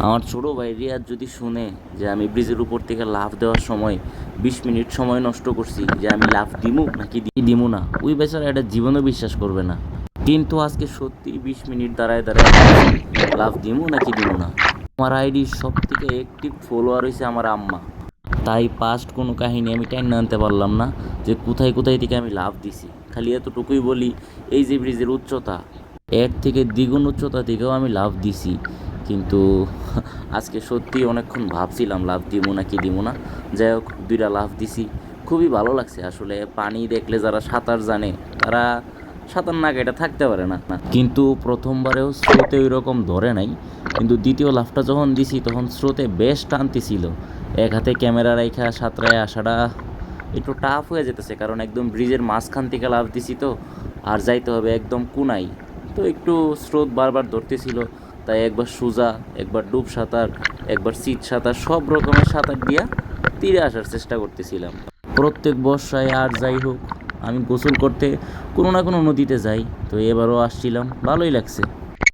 আমার ছোট ভাই রিয়াজ যদি শুনে যে আমি ব্রিজের উপর থেকে লাফ দেওয়ার সময় 20 মিনিট সময় নষ্ট করছি, যে আমি লাফ দিমু নাকি দিমু না, ওই বেচারা এটা জীবনও বিশ্বাস করবে না। কিন্তু আজকে সত্যি 20 মিনিট দাঁড়ায় দাঁড়ায় ভাবছি, লাফ দিমু নাকি দিমু না। আমার আইডির সব থেকে অ্যাক্টিভ ফলোয়ার হয়েছে আমার আম্মা। তাই পাস্ট কোনো কাহিনী আমি টাইনে আনতে পারলাম না যে কোথায় কোথায় থেকে আমি লাফ দিছি। খালি এতটুকুই বলি, এই যে ব্রিজের উচ্চতা, এর থেকে দ্বিগুণ উচ্চতা থেকেও আমি লাফ দিছি। কিন্তু আজকে সত্যি অনেকক্ষণ ভাবছিলাম লাফ দিমু নাকি দিমু না। যাই হোক, দুইটা লাফ দিছি। খুবই ভালো লাগছে আসলে। পানি দেখলে যারা সাঁতার জানে তারা সাঁতার না কেটে থাকতে পারে না। কিন্তু প্রথমবারেও স্রোতে ওই রকম ধরে নাই, কিন্তু দ্বিতীয় লাফটা যখন দিছি তখন স্রোতে বেশ টানতেছিল। এক হাতে ক্যামেরা রাইখা সাঁতরায় আসাটা একটু টাফ হয়ে যেতেছে, কারণ একদম ব্রিজের মাঝখান থেকে লাফ দিছি তো, আর যাইতে হবে একদম কোনায়। তো একটু স্রোত বারবার ধরতেছিল, তাই একবার সোজা, একবার ডুব সাঁতার, একবার সিট সাঁতার, সব রকমের সাঁতার দিয়া তীরে আসার চেষ্টা করতেছিলাম। প্রত্যেক বর্ষায় আর যাই হোক, আমি গোসল করতে কোনো না কোনো নদীতে যাই, তো এবারও আসছিলাম, ভালোই লাগছে।